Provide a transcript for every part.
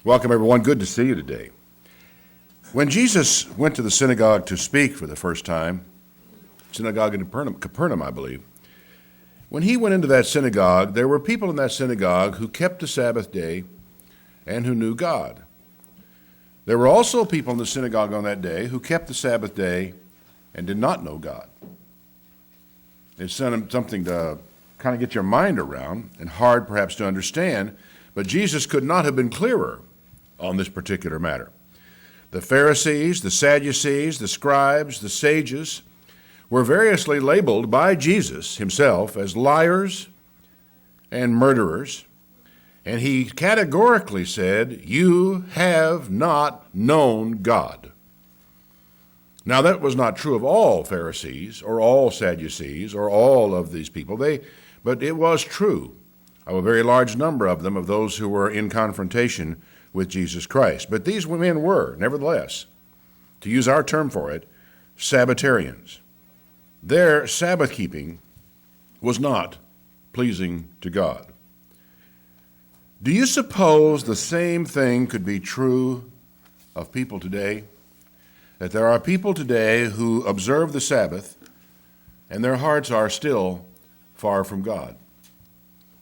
Welcome, everyone. Good to see you today. When Jesus went to the synagogue to speak for the first time, synagogue in Capernaum, I believe, when he went into that synagogue, there were people in that synagogue who kept the Sabbath day and who knew God. There were also people in the synagogue on that day who kept the Sabbath day and did not know God. It's something to kind of get your mind around and hard perhaps to understand, but Jesus could not have been clearer on this particular matter. The Pharisees, the Sadducees, the scribes, the sages were variously labeled by Jesus himself as liars and murderers, and he categorically said, "You have not known God." Now, that was not true of all Pharisees or all Sadducees or all of these people, but it was true of a very large number of them, of those who were in confrontation with Jesus Christ. But these men were, nevertheless, to use our term for it, Sabbatarians. Their Sabbath keeping was not pleasing to God. Do you suppose the same thing could be true of people today? That there are people today who observe the Sabbath and their hearts are still far from God.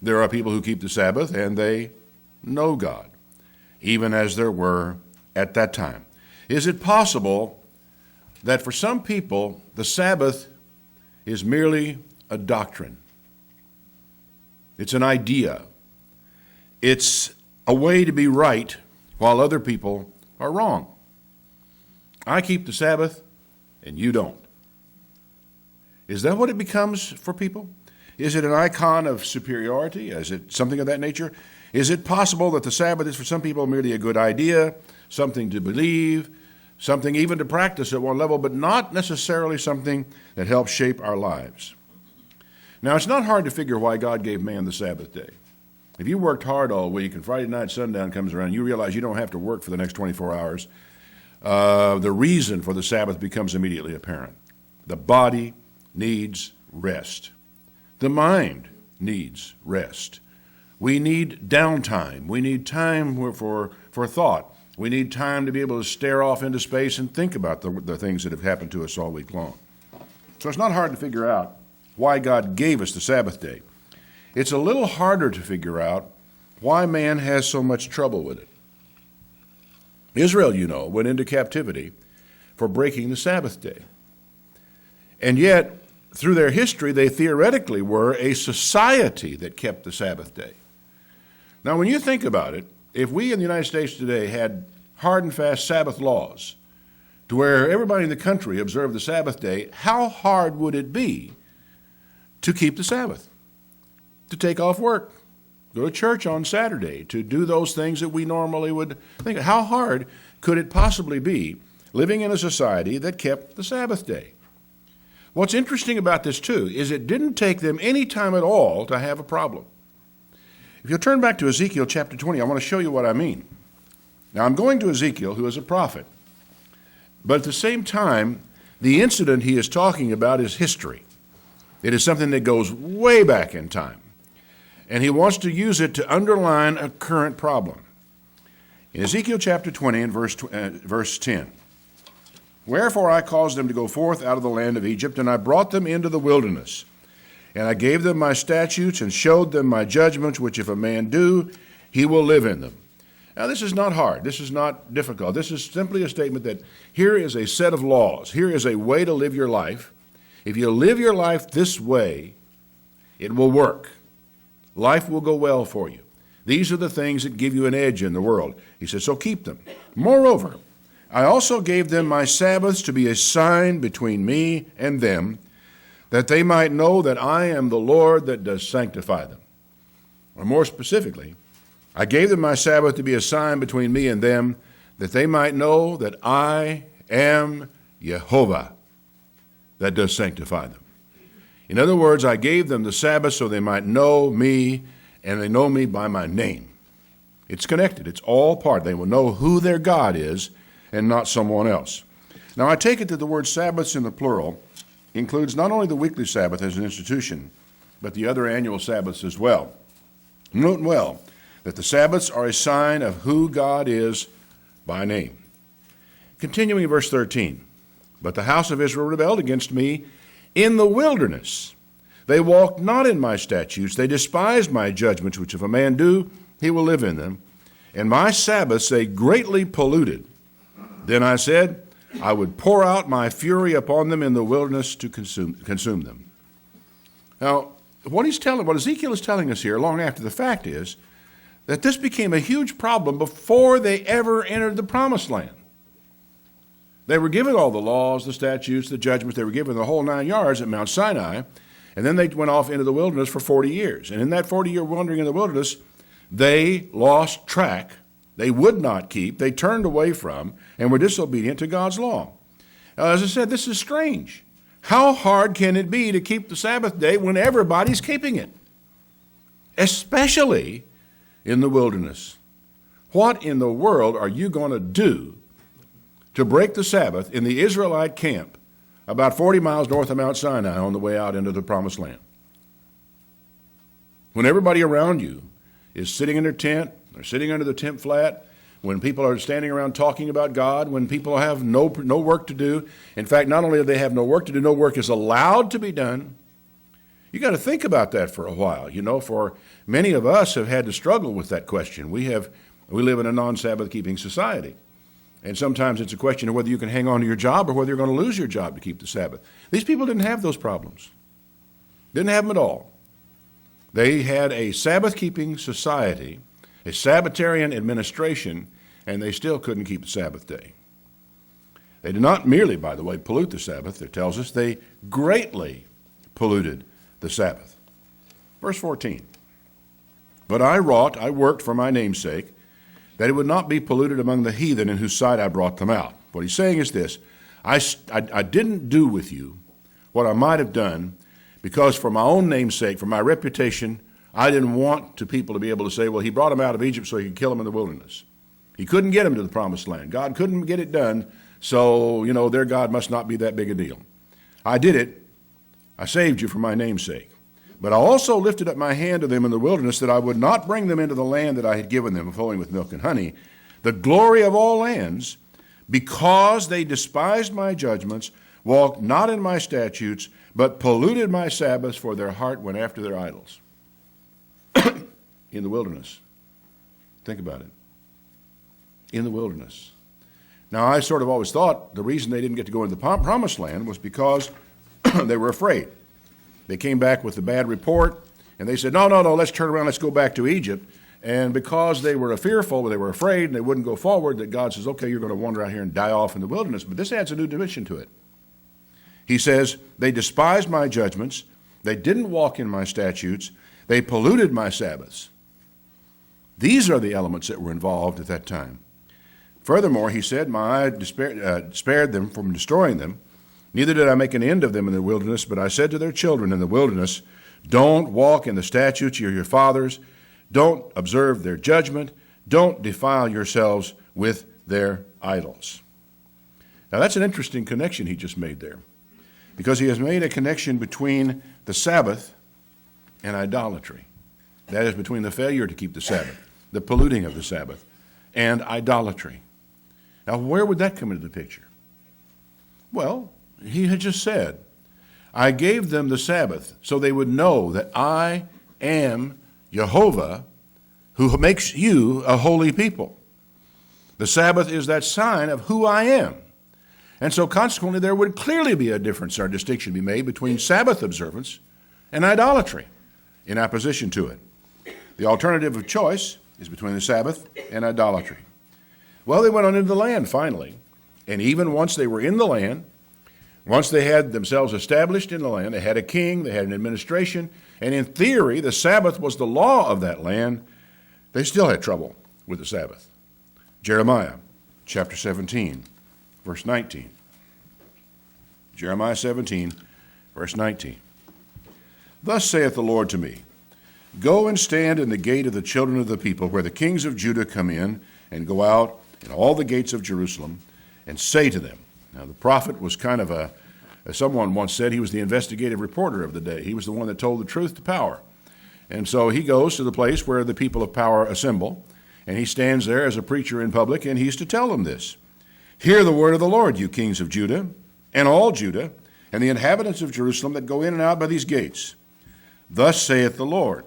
There are people who keep the Sabbath and they know God, even as there were at that time. Is it possible that for some people the Sabbath is merely a doctrine? It's an idea. It's a way to be right while other people are wrong. I keep the Sabbath and you don't. Is that what it becomes for people? Is it an icon of superiority? Is it something of that nature? Is it possible that the Sabbath is for some people merely a good idea, something to believe, something even to practice at one level, but not necessarily something that helps shape our lives? Now, it's not hard to figure why God gave man the Sabbath day. If you worked hard all week and Friday night sundown comes around, you realize you don't have to work for the next 24 hours. The reason for the Sabbath becomes immediately apparent. The body needs rest. The mind needs rest. We need downtime. We need time for thought. We need time to be able to stare off into space and think about the things that have happened to us all week long. So it's not hard to figure out why God gave us the Sabbath day. It's a little harder to figure out why man has so much trouble with it. Israel, went into captivity for breaking the Sabbath day. And yet, through their history, they theoretically were a society that kept the Sabbath day. Now, when you think about it, if we in the United States today had hard and fast Sabbath laws to where everybody in the country observed the Sabbath day, how hard would it be to keep the Sabbath? To take off work, go to church on Saturday, to do those things that we normally would think. How hard could it possibly be living in a society that kept the Sabbath day? What's interesting about this, too, is it didn't take them any time at all to have a problem. If you'll turn back to Ezekiel Chapter 20, I want to show you what I mean. Now, I'm going to Ezekiel, who is a prophet, but at the same time, the incident he is talking about is history. It is something that goes way back in time, and he wants to use it to underline a current problem. In Ezekiel Chapter 20 and verse 10, "Wherefore I caused them to go forth out of the land of Egypt, and I brought them into the wilderness. And I gave them my statutes and showed them my judgments, which if a man do, he will live in them." Now, this is not hard. This is not difficult. This is simply a statement that here is a set of laws. Here is a way to live your life. If you live your life this way, it will work. Life will go well for you. These are the things that give you an edge in the world. He says, so keep them. Moreover, I also gave them my Sabbaths to be a sign between me and them, that they might know that I am the Lord that does sanctify them. Or more specifically, I gave them my Sabbath to be a sign between me and them, that they might know that I am Jehovah that does sanctify them. In other words, I gave them the Sabbath so they might know me, and they know me by my name. It's connected. It's all part. They will know who their God is and not someone else. Now, I take it that the word Sabbaths in the plural includes not only the weekly Sabbath as an institution, but the other annual Sabbaths as well. Note well that the Sabbaths are a sign of who God is by name. Continuing in verse 13, but the house of Israel rebelled against me in the wilderness. They walked not in my statutes. They despised my judgments, which if a man do, he will live in them. And my Sabbaths they greatly polluted. Then I said, I would pour out my fury upon them in the wilderness to consume them. Now, what Ezekiel is telling us here, long after the fact, is that this became a huge problem before they ever entered the Promised Land. They were given all the laws, the statutes, the judgments. They were given the whole 9 yards at Mount Sinai, and then they went off into the wilderness for 40 years. And in that 40-year wandering in the wilderness, they lost track. They would not keep. They turned away from and were disobedient to God's law. Now, as I said, this is strange. How hard can it be to keep the Sabbath day when everybody's keeping it? Especially in the wilderness. What in the world are you going to do to break the Sabbath in the Israelite camp about 40 miles north of Mount Sinai on the way out into the Promised Land? When everybody around you is sitting in their tent, they're sitting under the tent flat, when people are standing around talking about God, when people have no work to do. In fact, not only do they have no work to do, no work is allowed to be done. You got to think about that for a while. You know, for many of us have had to struggle with that question. We live in a non-Sabbath keeping society. And sometimes it's a question of whether you can hang on to your job or whether you're going to lose your job to keep the Sabbath. These people didn't have those problems. Didn't have them at all. They had a Sabbath-keeping society, a Sabbatarian administration, and they still couldn't keep the Sabbath day. They did not merely, by the way, pollute the Sabbath. It tells us they greatly polluted the Sabbath. Verse 14, but I worked for my name's sake, that it would not be polluted among the heathen in whose sight I brought them out. What he's saying is this, I didn't do with you what I might have done because for my own name's sake, for my reputation, I didn't want people to be able to say, well, he brought them out of Egypt so he could kill them in the wilderness. He couldn't get them to the Promised Land. God couldn't get it done, so, their God must not be that big a deal. I did it. I saved you for my name's sake. But I also lifted up my hand to them in the wilderness that I would not bring them into the land that I had given them, flowing with milk and honey, the glory of all lands, because they despised my judgments, walked not in my statutes, but polluted my Sabbaths, for their heart went after their idols. In the wilderness. Think about it. In the wilderness. Now, I sort of always thought the reason they didn't get to go into the Promised Land was because they were afraid. They came back with a bad report, and they said, no, let's turn around, let's go back to Egypt. And because they were fearful, they were afraid, and they wouldn't go forward, that God says, okay, you're going to wander out here and die off in the wilderness. But this adds a new dimension to it. He says, they despised my judgments, they didn't walk in my statutes, they polluted my Sabbaths. These are the elements that were involved at that time. Furthermore, he said, my eye spared them from destroying them. Neither did I make an end of them in the wilderness, but I said to their children in the wilderness, don't walk in the statutes of your fathers, don't observe their judgment, don't defile yourselves with their idols. Now that's an interesting connection he just made there, because he has made a connection between the Sabbath and idolatry. That is, between the failure to keep the Sabbath, the polluting of the Sabbath, and idolatry. Now, where would that come into the picture? Well, he had just said, I gave them the Sabbath so they would know that I am Jehovah who makes you a holy people. The Sabbath is that sign of who I am. And so consequently, there would clearly be a difference or distinction to be made between Sabbath observance and idolatry in opposition to it. The alternative of choice is between the Sabbath and idolatry. Well, they went on into the land finally. And even once they were in the land, once they had themselves established in the land, they had a king, they had an administration, and in theory, the Sabbath was the law of that land, they still had trouble with the Sabbath. Jeremiah chapter 17, verse 19. Jeremiah 17, verse 19. Thus saith the Lord to me, go and stand in the gate of the children of the people, where the kings of Judah come in and go out, in all the gates of Jerusalem, and say to them. Now, the prophet was kind of as someone once said, he was the investigative reporter of the day. He was the one that told the truth to power. And so he goes to the place where the people of power assemble, and he stands there as a preacher in public, and he's to tell them this. Hear the word of the Lord, you kings of Judah, and all Judah, and the inhabitants of Jerusalem that go in and out by these gates. Thus saith the Lord,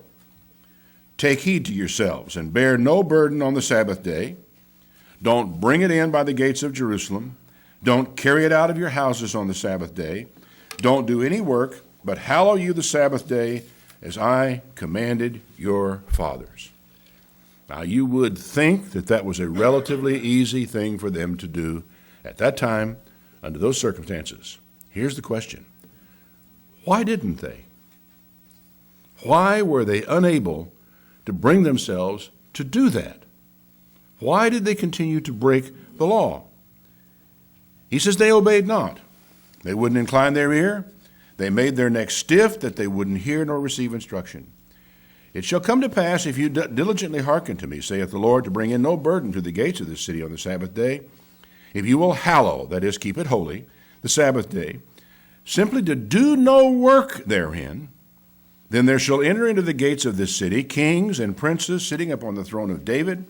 take heed to yourselves, and bear no burden on the Sabbath day. Don't bring it in by the gates of Jerusalem. Don't carry it out of your houses on the Sabbath day. Don't do any work, but hallow you the Sabbath day, as I commanded your fathers. Now, you would think that that was a relatively easy thing for them to do at that time under those circumstances. Here's the question. Why didn't they? Why were they unable to bring themselves to do that? Why did they continue to break the law? He says they obeyed not. They wouldn't incline their ear. They made their neck stiff that they wouldn't hear nor receive instruction. It shall come to pass, if you diligently hearken to me, saith the Lord, to bring in no burden to the gates of this city on the Sabbath day, if you will hallow, that is, keep it holy, the Sabbath day, simply to do no work therein, then there shall enter into the gates of this city kings and princes sitting upon the throne of David,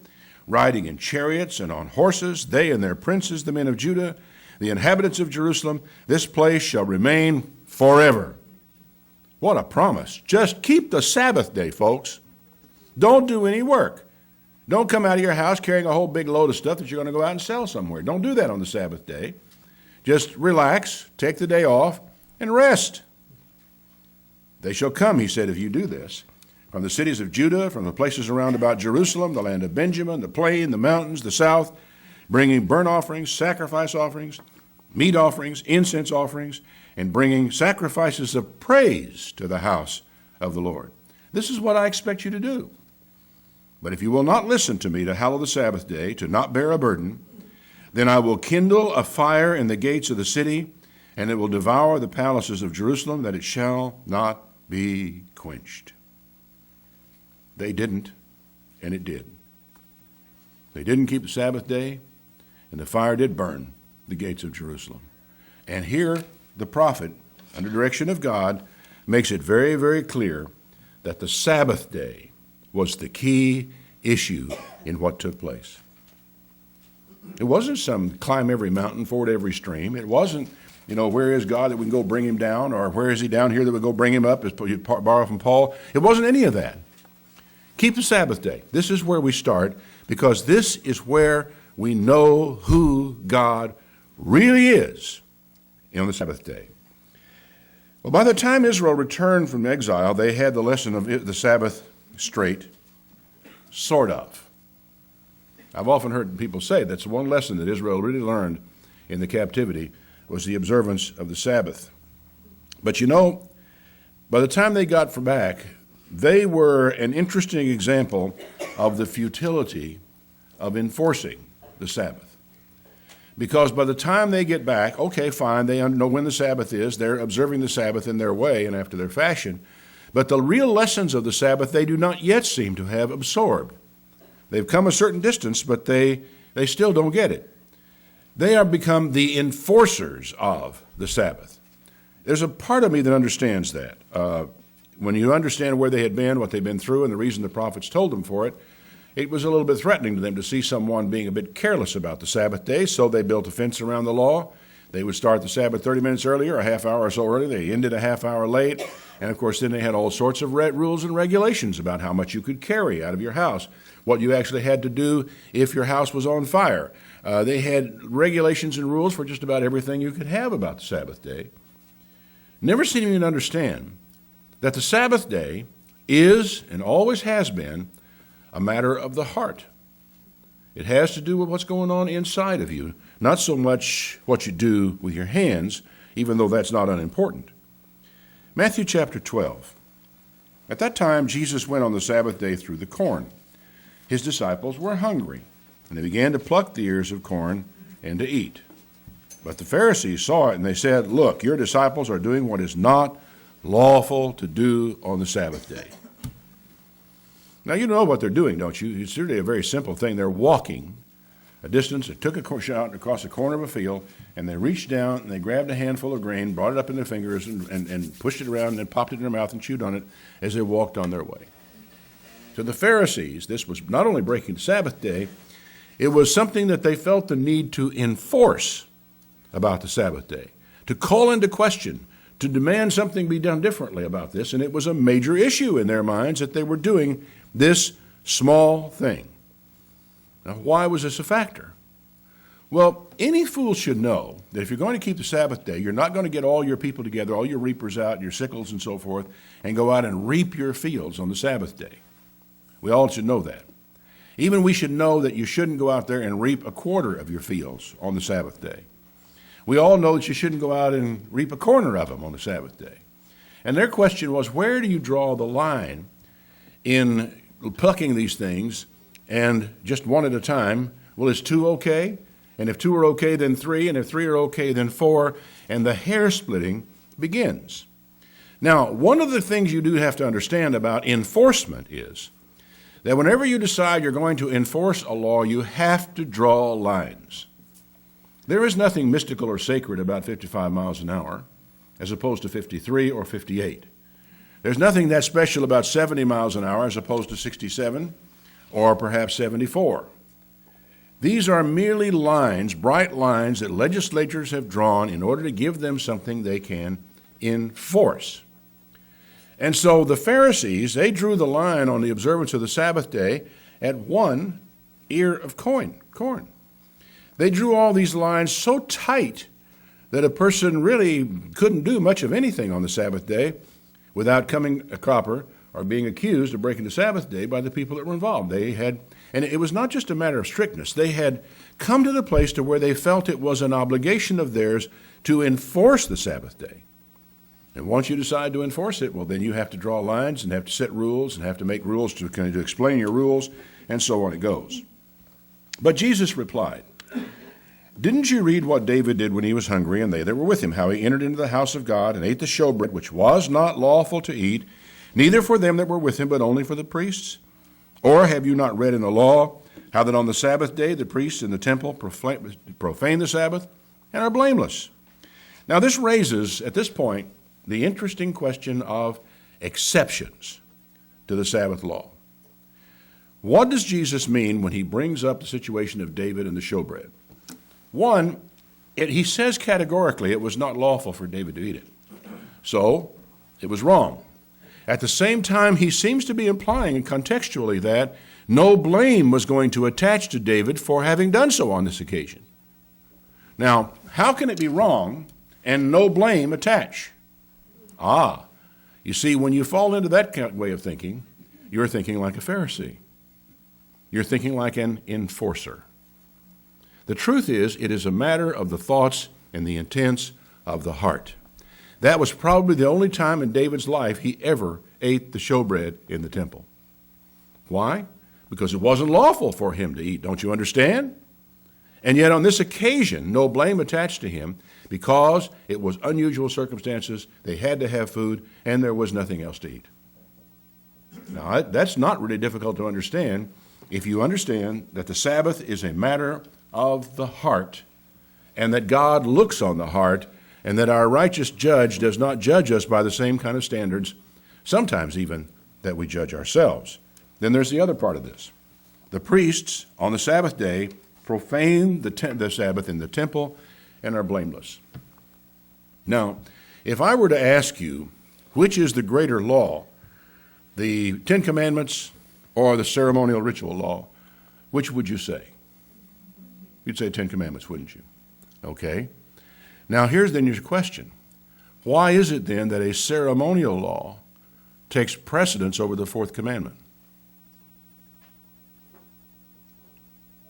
riding in chariots and on horses, they and their princes, the men of Judah, the inhabitants of Jerusalem. This place shall remain forever. What a promise. Just keep the Sabbath day, folks. Don't do any work. Don't come out of your house carrying a whole big load of stuff that you're going to go out and sell somewhere. Don't do that on the Sabbath day. Just relax, take the day off, and rest. They shall come, he said, if you do this, from the cities of Judah, from the places around about Jerusalem, the land of Benjamin, the plain, the mountains, the south, bringing burnt offerings, sacrifice offerings, meat offerings, incense offerings, and bringing sacrifices of praise to the house of the Lord. This is what I expect you to do. But if you will not listen to me to hallow the Sabbath day, to not bear a burden, then I will kindle a fire in the gates of the city, and it will devour the palaces of Jerusalem, that it shall not be quenched. They didn't, and it did. They didn't keep the Sabbath day, and the fire did burn the gates of Jerusalem. And here, the prophet, under direction of God, makes it very, very clear that the Sabbath day was the key issue in what took place. It wasn't some climb every mountain, ford every stream. It wasn't, where is God that we can go bring him down, or where is he down here that we go bring him up, as you borrow from Paul. It wasn't any of that. Keep the Sabbath day. This is where we start, because this is where we know who God really is on the Sabbath day. Well, by the time Israel returned from exile, they had the lesson of the Sabbath straight, sort of. I've often heard people say that's one lesson that Israel really learned in the captivity was the observance of the Sabbath. But by the time they got back, they were an interesting example of the futility of enforcing the Sabbath. Because by the time they get back, okay, fine, they know when the Sabbath is, they're observing the Sabbath in their way and after their fashion, but the real lessons of the Sabbath they do not yet seem to have absorbed. They've come a certain distance, but they still don't get it. They have become the enforcers of the Sabbath. There's a part of me that understands that. When you understand where they had been, what they'd been through, and the reason the prophets told them for it, it was a little bit threatening to them to see someone being a bit careless about the Sabbath day, so they built a fence around the law. They would start the Sabbath 30 minutes earlier, a half hour or so early. They ended a half hour late. And, of course, then they had all sorts of rules and regulations about how much you could carry out of your house, what you actually had to do if your house was on fire. They had regulations and rules for just about everything you could have about the Sabbath day. Never seeming to understand that the Sabbath day is and always has been a matter of the heart. It has to do with what's going on inside of you, not so much what you do with your hands, even though that's not unimportant. Matthew chapter 12. At that time, Jesus went on the Sabbath day through the corn. His disciples were hungry, and they began to pluck the ears of corn and to eat. But the Pharisees saw it, and they said, "Look, your disciples are doing what is not lawful to do on the Sabbath day." Now, you know what they're doing, don't you? It's really a very simple thing. They're walking a distance. They took a shot across the corner of a field, and they reached down, and they grabbed a handful of grain, brought it up in their fingers, and pushed it around, and then popped it in their mouth and chewed on it as they walked on their way. To the Pharisees, this was not only breaking the Sabbath day, it was something that they felt the need to enforce about the Sabbath day, to call into question, to demand something be done differently about this, and it was a major issue in their minds that they were doing this small thing. Now, why was this a factor? Well, any fool should know that if you're going to keep the Sabbath day, you're not going to get all your people together, all your reapers out, your sickles and so forth, and go out and reap your fields on the Sabbath day. We all should know that. Even we should know that you shouldn't go out there and reap a quarter of your fields on the Sabbath day. We all know that you shouldn't go out and reap a corner of them on the Sabbath day. And their question was, where do you draw the line in plucking these things and just one at a time? Well, is 2 okay? And if 2 are okay, then 3. And if 3 are okay, then 4. And the hair splitting begins. Now, one of the things you do have to understand about enforcement is that whenever you decide you're going to enforce a law, you have to draw lines. There is nothing mystical or sacred about 55 miles an hour as opposed to 53 or 58. There's nothing that special about 70 miles an hour as opposed to 67 or perhaps 74. These are merely lines, bright lines that legislatures have drawn in order to give them something they can enforce. And so the Pharisees, they drew the line on the observance of the Sabbath day at 1 ear of corn. They drew all these lines so tight that a person really couldn't do much of anything on the Sabbath day without coming a cropper or being accused of breaking the Sabbath day by the people that were involved. And it was not just a matter of strictness. They had come to the place to where they felt it was an obligation of theirs to enforce the Sabbath day. And once you decide to enforce it, well, then you have to draw lines and have to set rules and have to make rules to explain your rules, and so on it goes. But Jesus replied, "Didn't you read what David did when he was hungry, and they that were with him, how he entered into the house of God and ate the showbread, which was not lawful to eat, neither for them that were with him, but only for the priests? Or have you not read in the law how that on the Sabbath day the priests in the temple profane the Sabbath and are blameless?" Now this raises, at this point, the interesting question of exceptions to the Sabbath law. What does Jesus mean when he brings up the situation of David and the showbread? One, he says categorically it was not lawful for David to eat it. So, it was wrong. At the same time, he seems to be implying contextually that no blame was going to attach to David for having done so on this occasion. Now, how can it be wrong and no blame attach? You see, when you fall into that way of thinking, you're thinking like a Pharisee. You're thinking like an enforcer. The truth is, it is a matter of the thoughts and the intents of the heart. That was probably the only time in David's life he ever ate the showbread in the temple. Why? Because it wasn't lawful for him to eat, don't you understand? And yet on this occasion, no blame attached to him because it was unusual circumstances, they had to have food, and there was nothing else to eat. Now, that's not really difficult to understand if you understand that the Sabbath is a matter of the heart, and that God looks on the heart, and that our righteous judge does not judge us by the same kind of standards, sometimes even that we judge ourselves. Then there's the other part of this. The priests on the Sabbath day profane the Sabbath in the temple and are blameless. Now, if I were to ask you, which is the greater law, the 10 Commandments or the ceremonial ritual law, which would you say? You'd say 10 Commandments, wouldn't you? Okay. Now, here's then your question. Why is it then that a ceremonial law takes precedence over the 4th commandment?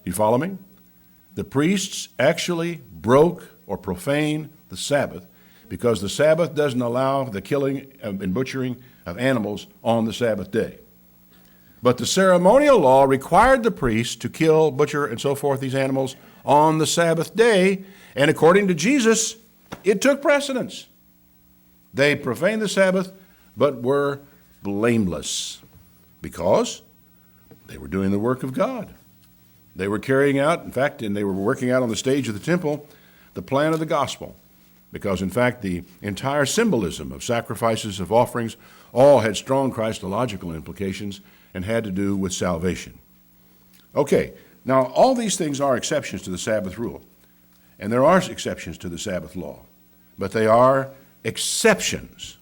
You follow me? The priests actually broke or profaned the Sabbath because the Sabbath doesn't allow the killing and butchering of animals on the Sabbath day. But the ceremonial law required the priests to kill, butcher, and so forth these animals on the Sabbath day, and according to Jesus, it took precedence. They profaned the Sabbath, but were blameless because they were doing the work of God. They were carrying out, in fact, and they were working out on the stage of the temple, the plan of the gospel. Because, in fact, the entire symbolism of sacrifices, of offerings, all had strong Christological implications, and had to do with salvation. Okay, now all these things are exceptions to the Sabbath rule, and there are exceptions to the Sabbath law, but they are exceptions,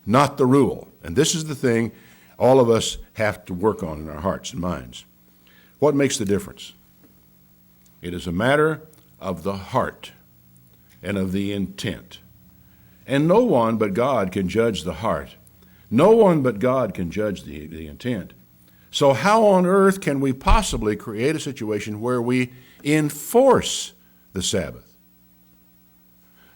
not the rule. And this is the thing all of us have to work on in our hearts and minds. What makes the difference? It is a matter of the heart and of the intent. And no one but God can judge the heart. No one but God can judge the intent. So how on earth can we possibly create a situation where we enforce the Sabbath?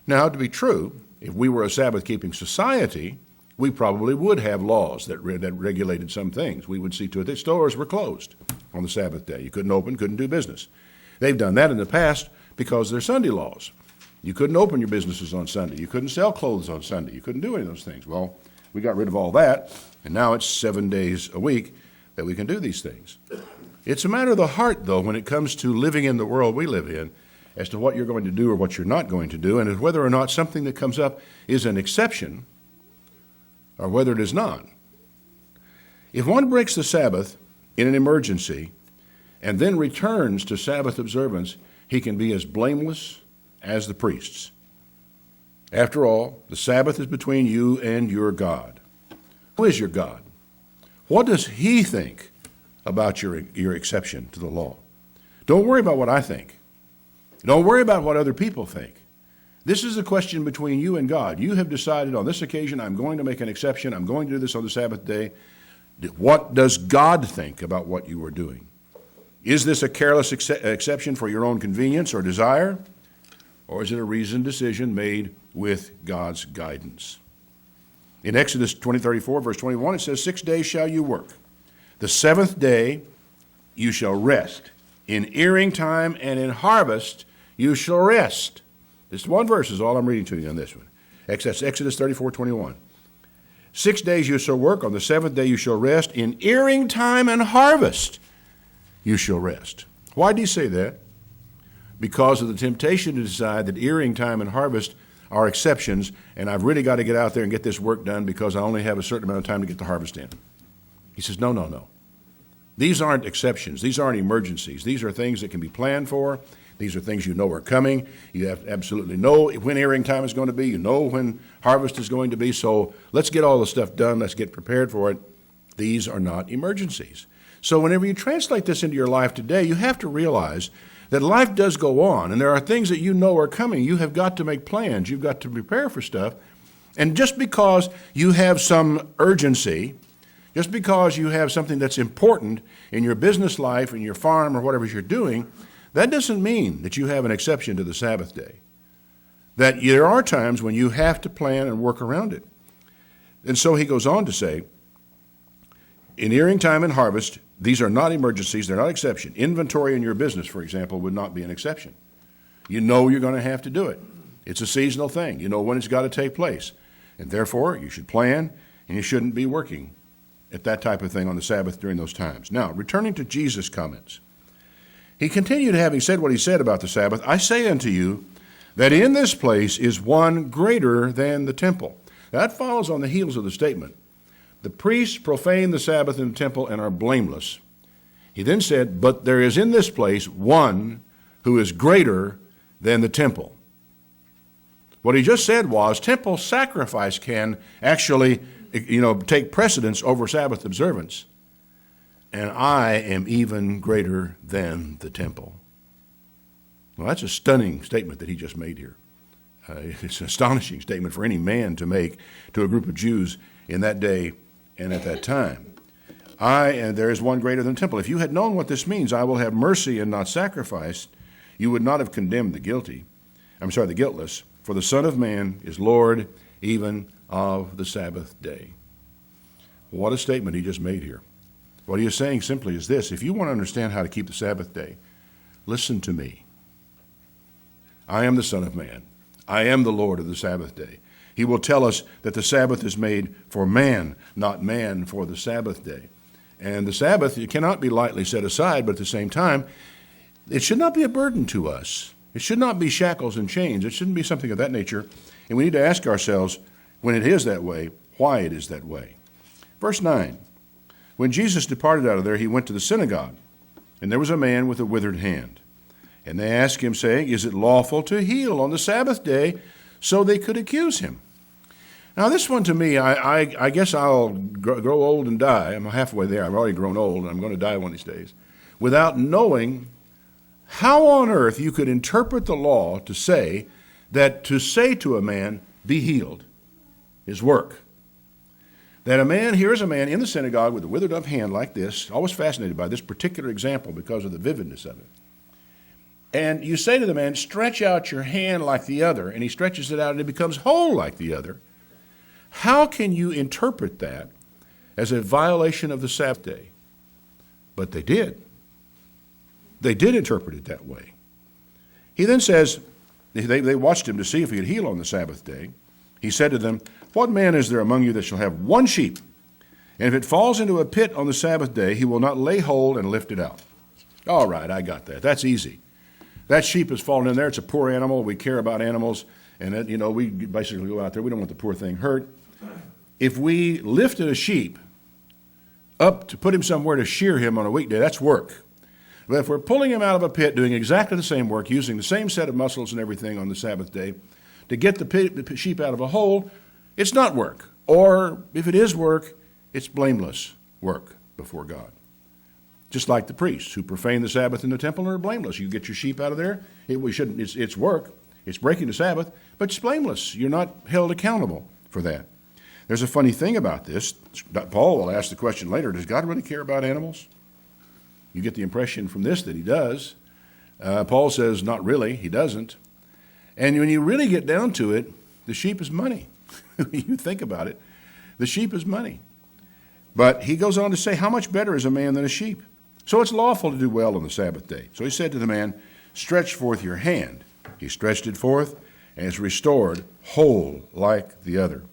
Now, to be true, if we were a Sabbath-keeping society, we probably would have laws that regulated some things. We would see to it that stores were closed on the Sabbath day. You couldn't open, couldn't do business. They've done that in the past because they're Sunday laws. You couldn't open your businesses on Sunday. You couldn't sell clothes on Sunday. You couldn't do any of those things. Well, we got rid of all that, and now it's 7 days a week that we can do these things. It's a matter of the heart, though, when it comes to living in the world we live in, as to what you're going to do or what you're not going to do, and whether or not something that comes up is an exception or whether it is not. If one breaks the Sabbath in an emergency and then returns to Sabbath observance, he can be as blameless as the priests. After all, the Sabbath is between you and your God. Who is your God? What does he think about your exception to the law? Don't worry about what I think. Don't worry about what other people think. This is a question between you and God. You have decided on this occasion, I'm going to make an exception. I'm going to do this on the Sabbath day. What does God think about what you are doing? Is this a careless exception for your own convenience or desire? Or is it a reasoned decision made with God's guidance? In Exodus 20:34, verse 21, it says, 6 days shall you work. The seventh day you shall rest. In earing time and in harvest you shall rest. This one verse is all I'm reading to you on this one. Exodus 34:21. 6 days you shall work. On the seventh day you shall rest. In earing time and harvest you shall rest. Why did he say that? Because of the temptation to decide that earing time and harvest are exceptions, and I've really got to get out there and get this work done because I only have a certain amount of time to get the harvest in. He says, no. These aren't exceptions. These aren't emergencies. These are things that can be planned for. These are things you know are coming. You have to absolutely know when earing time is going to be. You know when harvest is going to be. So let's get all the stuff done. Let's get prepared for it. These are not emergencies. So whenever you translate this into your life today, you have to realize that life does go on, and there are things that you know are coming. You have got to make plans. You've got to prepare for stuff. And just because you have some urgency, just because you have something that's important in your business life, in your farm, or whatever you're doing, that doesn't mean that you have an exception to the Sabbath day. That there are times when you have to plan and work around it. And so he goes on to say, in earing time and harvest, these are not emergencies, they're not exception. Inventory in your business, for example, would not be an exception. You know you're going to have to do it. It's a seasonal thing. You know when it's got to take place. And therefore, you should plan, and you shouldn't be working at that type of thing on the Sabbath during those times. Now, returning to Jesus' comments. He continued, having said what he said about the Sabbath, I say unto you that in this place is one greater than the temple. That follows on the heels of the statement. The priests profane the Sabbath in the temple and are blameless. He then said, but there is in this place one who is greater than the temple. What he just said was temple sacrifice can actually, take precedence over Sabbath observance. And I am even greater than the temple. Well, that's a stunning statement that he just made here. It's an astonishing statement for any man to make to a group of Jews in that day and at that time. And there is one greater than the temple. If you had known what this means, I will have mercy and not sacrifice, you would not have condemned the guiltless. For the Son of Man is Lord even of the Sabbath day. What a statement he just made here. What he is saying simply is this: if you want to understand how to keep the Sabbath day, listen to me. I am the Son of Man. I am the Lord of the Sabbath day. He will tell us that the Sabbath is made for man, not man for the Sabbath day. And the Sabbath, it cannot be lightly set aside, but at the same time, it should not be a burden to us. It should not be shackles and chains. It shouldn't be something of that nature. And we need to ask ourselves, when it is that way, why it is that way. Verse 9, When Jesus departed out of there, he went to the synagogue, and there was a man with a withered hand. And they asked him, saying, Is it lawful to heal on the Sabbath day? So they could accuse him. Now, this one to me, I guess I'll grow old and die. I'm halfway there. I've already grown old, and I'm going to die one of these days, without knowing how on earth you could interpret the law to say that to say to a man, be healed, is work. That a man, here is a man in the synagogue with a withered up hand like this, always fascinated by this particular example because of the vividness of it. And you say to the man, stretch out your hand like the other, and he stretches it out and it becomes whole like the other. How can you interpret that as a violation of the Sabbath day? But they did. They did interpret it that way. He then says, they watched him to see if he could heal on the Sabbath day. He said to them, What man is there among you that shall have one sheep, and if it falls into a pit on the Sabbath day, he will not lay hold and lift it out? All right, I got that. That's easy. That sheep has fallen in there. It's a poor animal. We care about animals, and we basically go out there. We don't want the poor thing hurt. If we lifted a sheep up to put him somewhere to shear him on a weekday, that's work. But if we're pulling him out of a pit, doing exactly the same work, using the same set of muscles and everything on the Sabbath day, to get the sheep out of a hole, it's not work. Or if it is work, it's blameless work before God. Just like the priests who profane the Sabbath in the temple are blameless. You get your sheep out of there, it's work, it's breaking the Sabbath, but it's blameless. You're not held accountable for that. There's a funny thing about this. Paul will ask the question later, does God really care about animals? You get the impression from this that he does. Paul says, not really, he doesn't. And when you really get down to it, the sheep is money. You think about it, the sheep is money. But he goes on to say, how much better is a man than a sheep? So it's lawful to do well on the Sabbath day. So he said to the man, stretch forth your hand. He stretched it forth, and is restored whole like the other.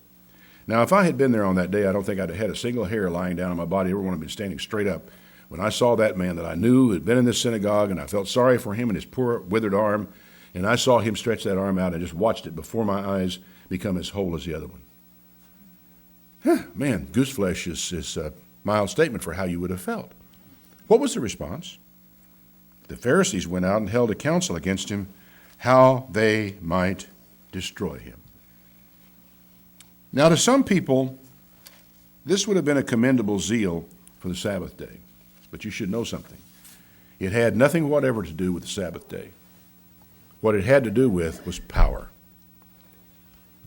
Now, if I had been there on that day, I don't think I'd have had a single hair lying down on my body. Everyone would have been standing straight up. When I saw that man that I knew had been in this synagogue, and I felt sorry for him and his poor withered arm, and I saw him stretch that arm out and just watched it before my eyes become as whole as the other one. Man, goose flesh is a mild statement for how you would have felt. What was the response? The Pharisees went out and held a council against him, how they might destroy him. Now, to some people, this would have been a commendable zeal for the Sabbath day. But you should know something. It had nothing whatever to do with the Sabbath day. What it had to do with was power,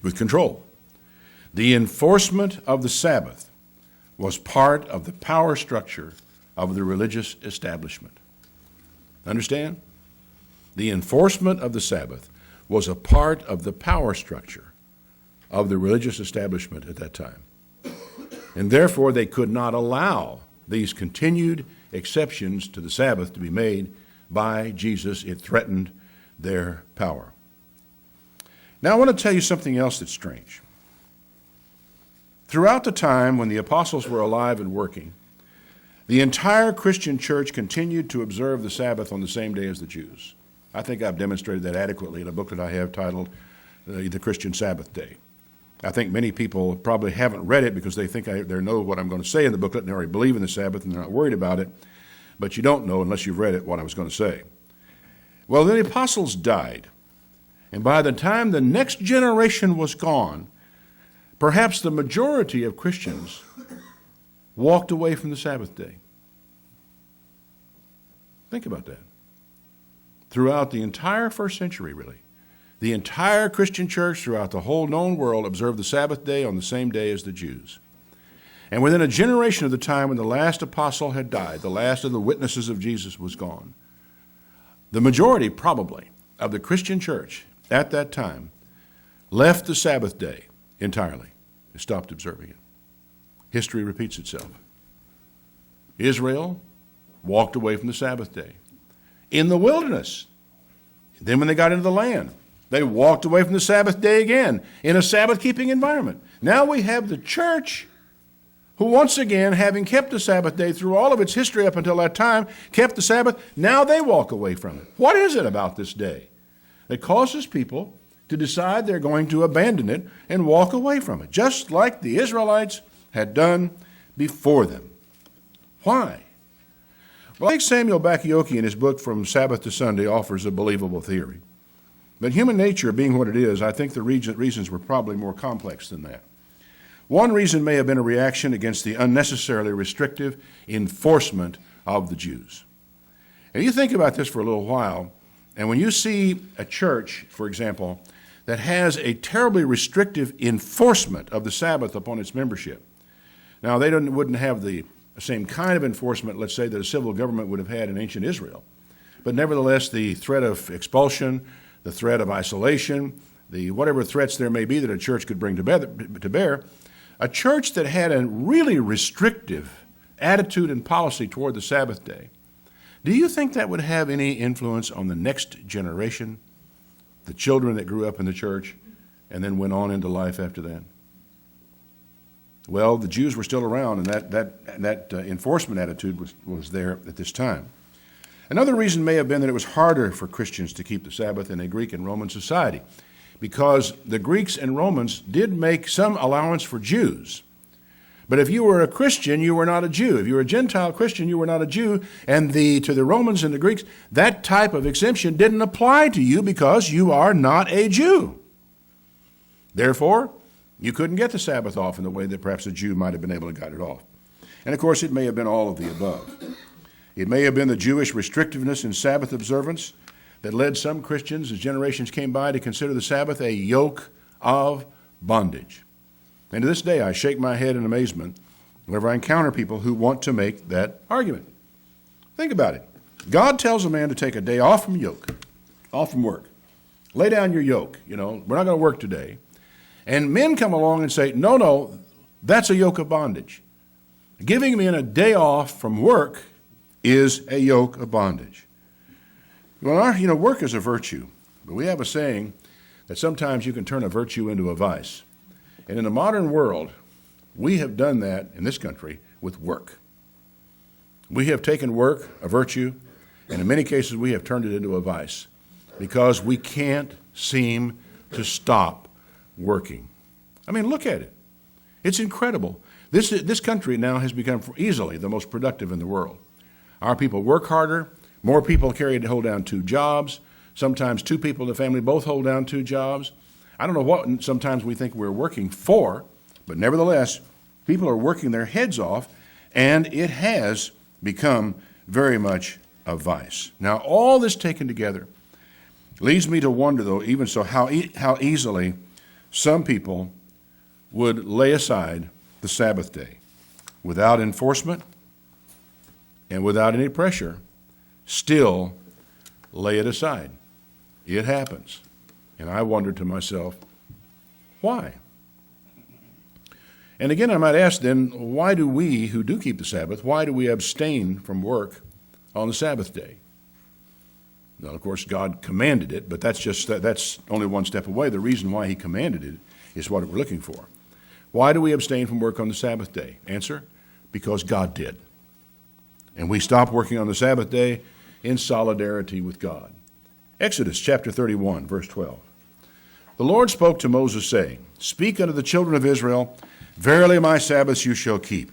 with control. The enforcement of the Sabbath was part of the power structure of the religious establishment. Understand? The enforcement of the Sabbath was a part of the power structure of the religious establishment at that time. And therefore, they could not allow these continued exceptions to the Sabbath to be made by Jesus. It threatened their power. Now, I want to tell you something else that's strange. Throughout the time when the apostles were alive and working, the entire Christian church continued to observe the Sabbath on the same day as the Jews. I think I've demonstrated that adequately in a booklet I have titled The Christian Sabbath Day. I think many people probably haven't read it because they think they know what I'm going to say in the booklet and they already believe in the Sabbath and they're not worried about it. But you don't know unless you've read it what I was going to say. Well, then the apostles died. And by the time the next generation was gone, perhaps the majority of Christians walked away from the Sabbath day. Think about that. Throughout the entire first century, really, the entire Christian church throughout the whole known world observed the Sabbath day on the same day as the Jews. And within a generation of the time when the last apostle had died, the last of the witnesses of Jesus was gone, the majority, probably, of the Christian church at that time left the Sabbath day entirely and stopped observing it. History repeats itself. Israel walked away from the Sabbath day in the wilderness. Then when they got into the land, they walked away from the Sabbath day again in a Sabbath-keeping environment. Now we have the church who once again, having kept the Sabbath day through all of its history up until that time, kept the Sabbath, now they walk away from it. What is it about this day that causes people to decide they're going to abandon it and walk away from it, just like the Israelites had done before them? Why? Well, I think Samuel Bakioki in his book From Sabbath to Sunday offers a believable theory. But human nature being what it is, I think the reasons were probably more complex than that. One reason may have been a reaction against the unnecessarily restrictive enforcement of the Jews. And you think about this for a little while, and when you see a church, for example, that has a terribly restrictive enforcement of the Sabbath upon its membership. Now, they wouldn't have the same kind of enforcement, let's say, that a civil government would have had in ancient Israel. But nevertheless, the threat of expulsion, the threat of isolation, the whatever threats there may be that a church could bring to bear, a church that had a really restrictive attitude and policy toward the Sabbath day, do you think that would have any influence on the next generation, the children that grew up in the church and then went on into life after that? Well, the Jews were still around, and that enforcement attitude was there at this time. Another reason may have been that it was harder for Christians to keep the Sabbath in a Greek and Roman society, because the Greeks and Romans did make some allowance for Jews. But if you were a Christian, you were not a Jew. If you were a Gentile Christian, you were not a Jew. And to the Romans and the Greeks, that type of exemption didn't apply to you because you are not a Jew. Therefore, you couldn't get the Sabbath off in the way that perhaps a Jew might have been able to get it off. And of course, it may have been all of the above. It may have been the Jewish restrictiveness in Sabbath observance that led some Christians, as generations came by, to consider the Sabbath a yoke of bondage. And to this day, I shake my head in amazement whenever I encounter people who want to make that argument. Think about it. God tells a man to take a day off from work. Lay down your yoke. We're not going to work today. And men come along and say, no, that's a yoke of bondage. Giving men a day off from work is a yoke of bondage. Well, work is a virtue, but we have a saying that sometimes you can turn a virtue into a vice. And in the modern world, we have done that in this country with work. We have taken work, a virtue, and in many cases we have turned it into a vice because we can't seem to stop working. I mean, look at it. It's incredible. This country now has become easily the most productive in the world. Our people work harder. More people hold down 2 jobs. Sometimes 2 people in the family both hold down 2 jobs. I don't know what sometimes we think we're working for, but nevertheless, people are working their heads off, and it has become very much a vice. Now, all this taken together leads me to wonder, though, even so, how easily some people would lay aside the Sabbath day without enforcement and without any pressure, still lay it aside. It happens. And I wonder to myself, why? And again, I might ask then, why do we who do keep the Sabbath, why do we abstain from work on the Sabbath day? Well, of course, God commanded it, but that's only one step away. The reason why he commanded it is what we're looking for. Why do we abstain from work on the Sabbath day? Answer, because God did. And we stop working on the Sabbath day in solidarity with God. Exodus chapter 31, verse 12. The Lord spoke to Moses, saying, Speak unto the children of Israel, Verily my Sabbaths you shall keep.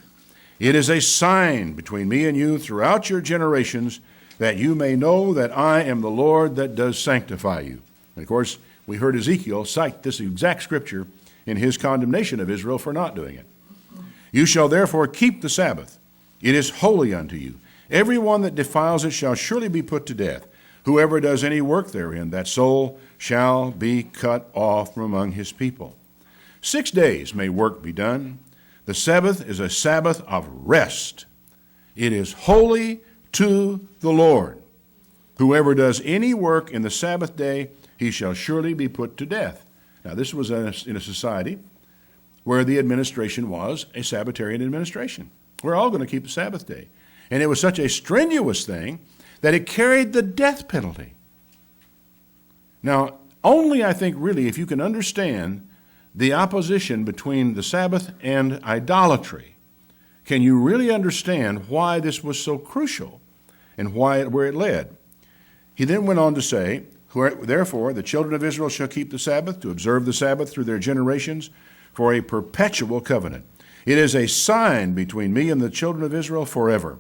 It is a sign between me and you throughout your generations, that you may know that I am the Lord that does sanctify you. And of course, we heard Ezekiel cite this exact scripture in his condemnation of Israel for not doing it. You shall therefore keep the Sabbath. It is holy unto you. Every one that defiles it shall surely be put to death. Whoever does any work therein, that soul shall be cut off from among his people. 6 days may work be done. The Sabbath is a Sabbath of rest. It is holy to the Lord. Whoever does any work in the Sabbath day, he shall surely be put to death. Now, this was in a society where the administration was a Sabbatarian administration. We're all going to keep the Sabbath day. And it was such a strenuous thing that it carried the death penalty. Now, only I think really if you can understand the opposition between the Sabbath and idolatry, can you really understand why this was so crucial and where it led. He then went on to say, Therefore the children of Israel shall keep the Sabbath, to observe the Sabbath through their generations, for a perpetual covenant. It is a sign between me and the children of Israel forever.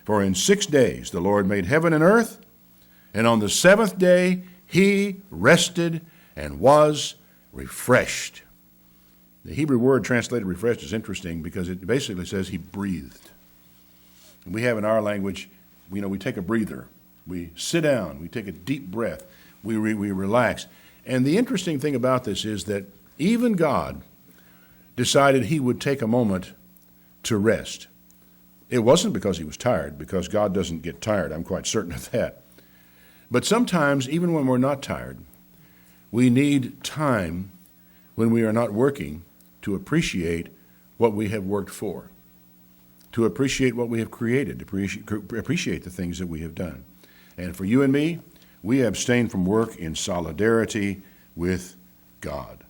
For in 6 days the Lord made heaven and earth, and on the seventh day he rested and was refreshed. The Hebrew word translated refreshed is interesting because it basically says he breathed. And we have in our language, we take a breather. We sit down, we take a deep breath, we relax. And the interesting thing about this is that even God decided he would take a moment to rest. It wasn't because he was tired, because God doesn't get tired. I'm quite certain of that. But sometimes, even when we're not tired, we need time when we are not working to appreciate what we have worked for, to appreciate what we have created, to appreciate the things that we have done. And for you and me, we abstain from work in solidarity with God.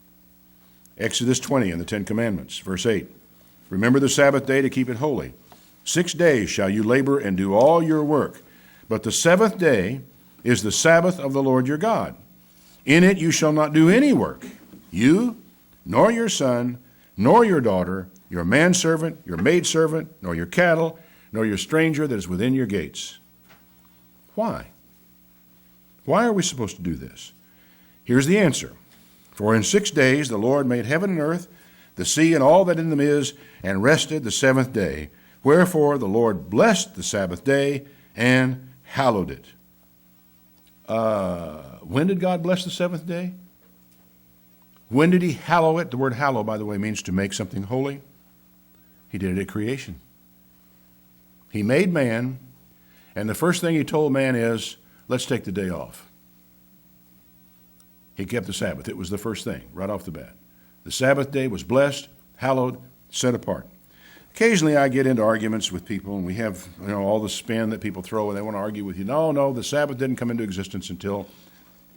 Exodus 20 and the Ten Commandments, verse 8. Remember the Sabbath day to keep it holy. 6 days shall you labor and do all your work, but the seventh day is the Sabbath of the Lord your God. In it you shall not do any work, you, nor your son, nor your daughter, your manservant, your maidservant, nor your cattle, nor your stranger that is within your gates. Why? Why are we supposed to do this? Here's the answer. For in 6 days the Lord made heaven and earth, the sea and all that in them is, and rested the seventh day. Wherefore the Lord blessed the Sabbath day and hallowed it. When did God bless the seventh day? When did he hallow it? The word hallow, by the way, means to make something holy. He did it at creation. He made man, and the first thing he told man is, let's take the day off. He kept the Sabbath. It was the first thing, right off the bat. The Sabbath day was blessed, hallowed, set apart. Occasionally I get into arguments with people, and we have all the spin that people throw, and they want to argue with you. No, the Sabbath didn't come into existence until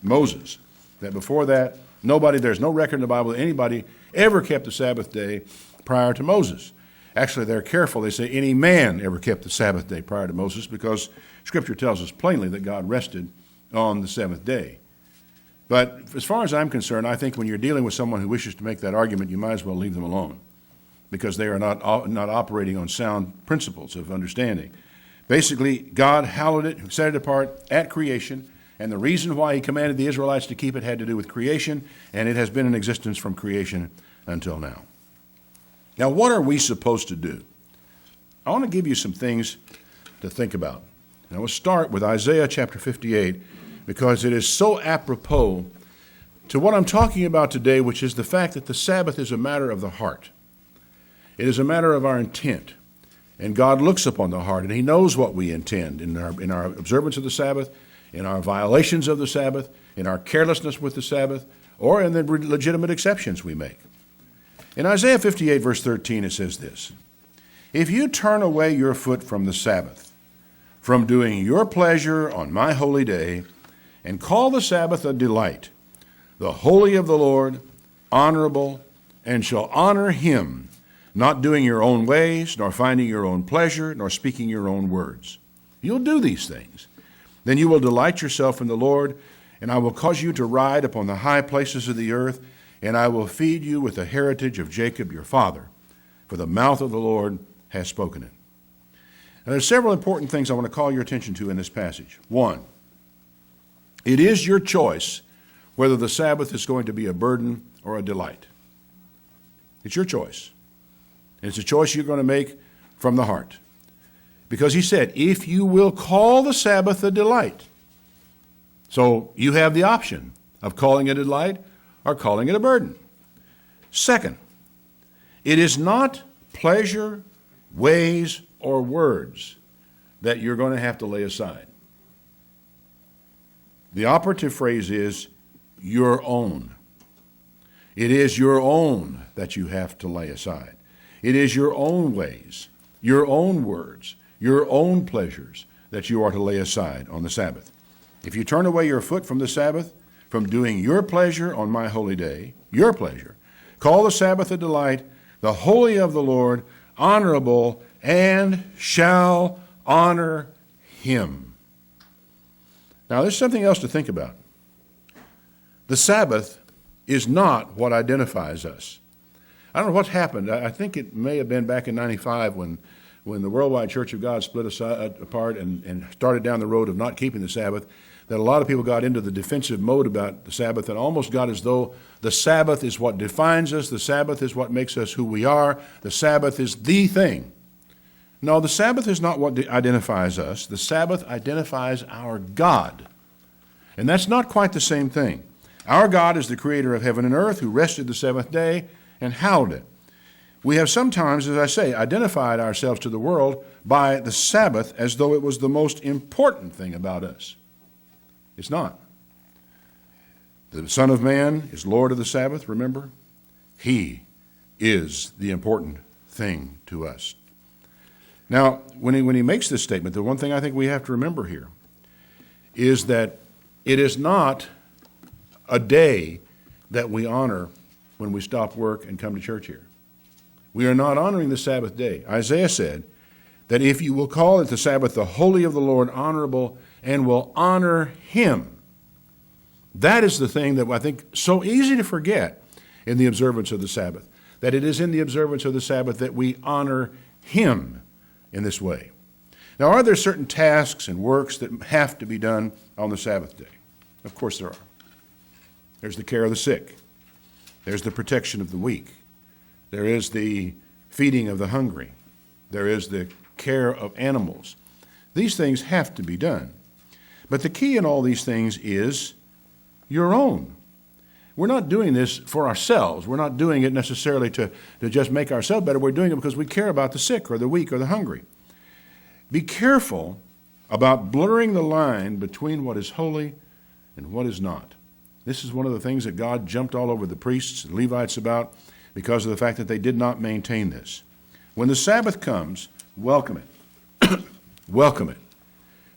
Moses. That before that, there's no record in the Bible that anybody ever kept the Sabbath day prior to Moses. Actually, they're careful. They say any man ever kept the Sabbath day prior to Moses because Scripture tells us plainly that God rested on the seventh day. But as far as I'm concerned, I think when you're dealing with someone who wishes to make that argument, you might as well leave them alone because they are not operating on sound principles of understanding. Basically, God hallowed it, set it apart at creation, and the reason why he commanded the Israelites to keep it had to do with creation, and it has been in existence from creation until now. Now, what are we supposed to do? I want to give you some things to think about. And I will start with Isaiah chapter 58 because it is so apropos to what I'm talking about today, which is the fact that the Sabbath is a matter of the heart. It is a matter of our intent. And God looks upon the heart, and he knows what we intend in our observance of the Sabbath, in our violations of the Sabbath, in our carelessness with the Sabbath, or in the legitimate exceptions we make. In Isaiah 58, verse 13, it says this, "If you turn away your foot from the Sabbath, from doing your pleasure on my holy day, and call the Sabbath a delight, the holy of the Lord, honorable, and shall honor him, not doing your own ways, nor finding your own pleasure, nor speaking your own words. You'll do these things. Then you will delight yourself in the Lord, and I will cause you to ride upon the high places of the earth, and I will feed you with the heritage of Jacob your father, for the mouth of the Lord has spoken it." Now, there's several important things I want to call your attention to in this passage. One, it is your choice whether the Sabbath is going to be a burden or a delight. It's your choice. And it's a choice you're going to make from the heart. Because he said, if you will call the Sabbath a delight. So you have the option of calling it a delight or calling it a burden. Second, it is not pleasure, ways, or words that you're going to have to lay aside. The operative phrase is your own. It is your own that you have to lay aside. It is your own ways, your own words, your own pleasures that you are to lay aside on the Sabbath. If you turn away your foot from the Sabbath, from doing your pleasure on my holy day, your pleasure, call the Sabbath a delight, the holy of the Lord, honorable, and shall honor him. Now, there's something else to think about. The Sabbath is not what identifies us. I don't know what's happened. I think it may have been back in 95 when the Worldwide Church of God split apart and started down the road of not keeping the Sabbath, that a lot of people got into the defensive mode about the Sabbath and almost got as though the Sabbath is what defines us, the Sabbath is what makes us who we are, the Sabbath is the thing. No, the Sabbath is not what identifies us. The Sabbath identifies our God. And that's not quite the same thing. Our God is the creator of heaven and earth who rested the seventh day and hallowed it. We have sometimes, as I say, identified ourselves to the world by the Sabbath as though it was the most important thing about us. It's not. The Son of Man is Lord of the Sabbath, remember? He is the important thing to us. Now, when he makes this statement, the one thing I think we have to remember here is that it is not a day that we honor when we stop work and come to church here. We are not honoring the Sabbath day. Isaiah said that if you will call it the Sabbath, the holy of the Lord, honorable, and will honor him. That is the thing that I think so easy to forget in the observance of the Sabbath, that it is in the observance of the Sabbath that we honor him in this way. Now, are there certain tasks and works that have to be done on the Sabbath day? Of course there are. There's the care of the sick. There's the protection of the weak. There is the feeding of the hungry. There is the care of animals. These things have to be done. But the key in all these things is your own. We're not doing this for ourselves. We're not doing it necessarily to just make ourselves better. We're doing it because we care about the sick or the weak or the hungry. Be careful about blurring the line between what is holy and what is not. This is one of the things that God jumped all over the priests and Levites about because of the fact that they did not maintain this. When the Sabbath comes, welcome it. Welcome it.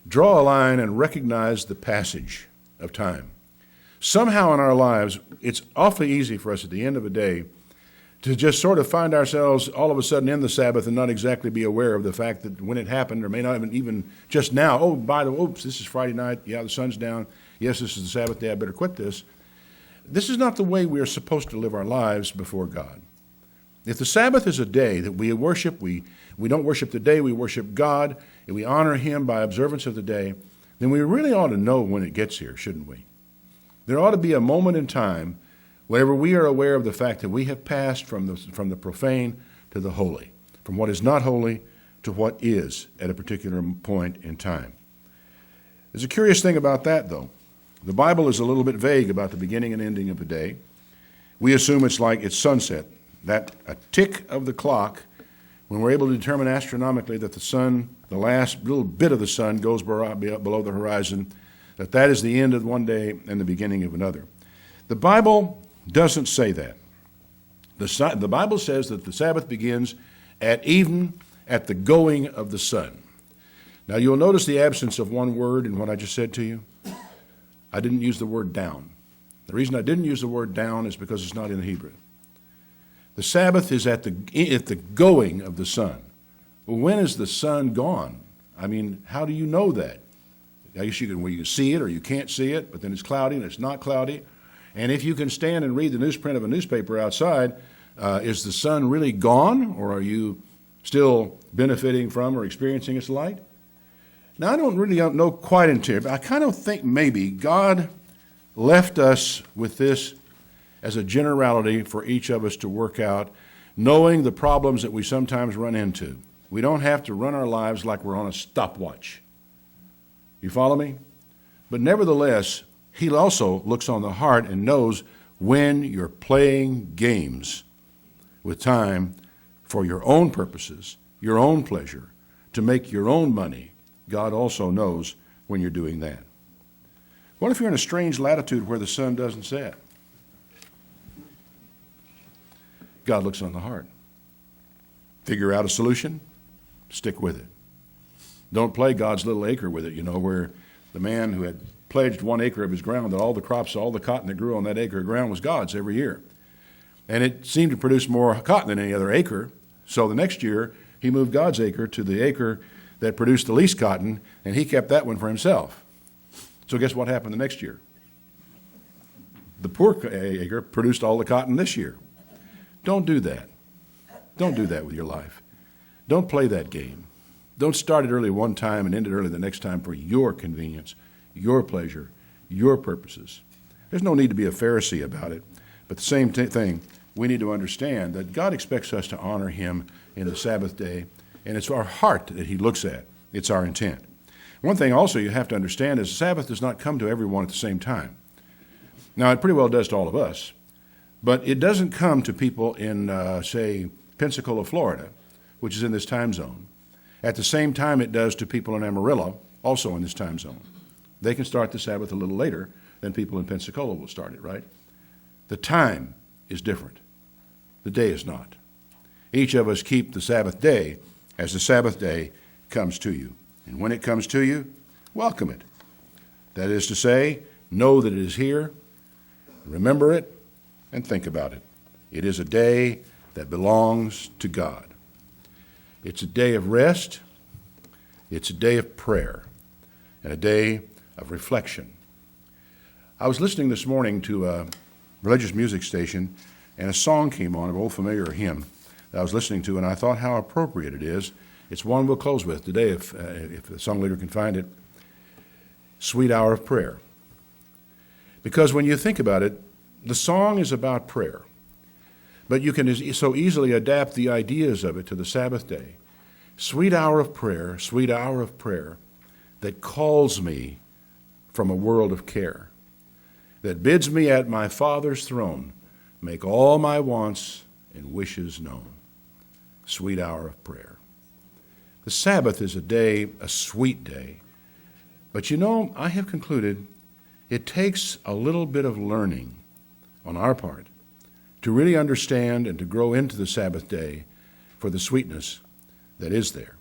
Draw a line and recognize the passage of time. Somehow in our lives, it's awfully easy for us at the end of a day to just sort of find ourselves all of a sudden in the Sabbath and not exactly be aware of the fact that when it happened, or may not even just now, oh, by the way, oops, this is Friday night, yeah, the sun's down, yes, this is the Sabbath day, I better quit this. This is not the way we are supposed to live our lives before God. If the Sabbath is a day that we worship, we don't worship the day, we worship God, and we honor him by observance of the day, then we really ought to know when it gets here, shouldn't we? There ought to be a moment in time whenever we are aware of the fact that we have passed from the profane to the holy, from what is not holy to what is at a particular point in time. There's a curious thing about that, though. The Bible is a little bit vague about the beginning and ending of a day. We assume it's sunset, that a tick of the clock, when we're able to determine astronomically that the sun, the last little bit of the sun goes below the horizon, that is the end of one day and the beginning of another. The Bible doesn't say that. The Bible says that the Sabbath begins at even at the going of the sun. Now you'll notice the absence of one word in what I just said to you. I didn't use the word down. The reason I didn't use the word down is because it's not in Hebrew. The Sabbath is at the going of the sun. Well, when is the sun gone? I mean, how do you know that? I guess you can see it or you can't see it, but then it's cloudy and it's not cloudy. And if you can stand and read the newsprint of a newspaper outside, is the sun really gone, or are you still benefiting from or experiencing its light? Now, I don't really know quite into it, but I kind of think maybe God left us with this as a generality for each of us to work out, knowing the problems that we sometimes run into. We don't have to run our lives like we're on a stopwatch. You follow me? But nevertheless, he also looks on the heart and knows when you're playing games with time for your own purposes, your own pleasure, to make your own money. God also knows when you're doing that. What if you're in a strange latitude where the sun doesn't set? God looks on the heart. Figure out a solution, stick with it. Don't play God's little acre with it, where the man who had pledged 1 acre of his ground, that all the crops, all the cotton that grew on that acre of ground was God's every year. And it seemed to produce more cotton than any other acre. So the next year, he moved God's acre to the acre that produced the least cotton, and he kept that one for himself. So guess what happened the next year? The poor acre produced all the cotton this year. Don't do that. Don't do that with your life. Don't play that game. Don't start it early one time and end it early the next time for your convenience, your pleasure, your purposes. There's no need to be a Pharisee about it. But the same thing, we need to understand that God expects us to honor him in the Sabbath day, and it's our heart that he looks at. It's our intent. One thing also you have to understand is the Sabbath does not come to everyone at the same time. Now, it pretty well does to all of us, but it doesn't come to people in, say, Pensacola, Florida, which is in this time zone, at the same time it does to people in Amarillo, also in this time zone. They can start the Sabbath a little later than people in Pensacola will start it, right? The time is different. The day is not. Each of us keep the Sabbath day as the Sabbath day comes to you. And when it comes to you, welcome it. That is to say, know that it is here, remember it, and think about it. It is a day that belongs to God. It's a day of rest, it's a day of prayer, and a day of reflection. I was listening this morning to a religious music station, and a song came on, an old familiar hymn that I was listening to, and I thought how appropriate it is. It's one we'll close with today, if the song leader can find it, Sweet Hour of Prayer. Because when you think about it, the song is about prayer, but you can so easily adapt the ideas of it to the Sabbath day. Sweet hour of prayer that calls me from a world of care, that bids me at my Father's throne make all my wants and wishes known. Sweet hour of prayer. The Sabbath is a day, a sweet day. But you know, I have concluded it takes a little bit of learning on our part to really understand and to grow into the Sabbath day for the sweetness that is there.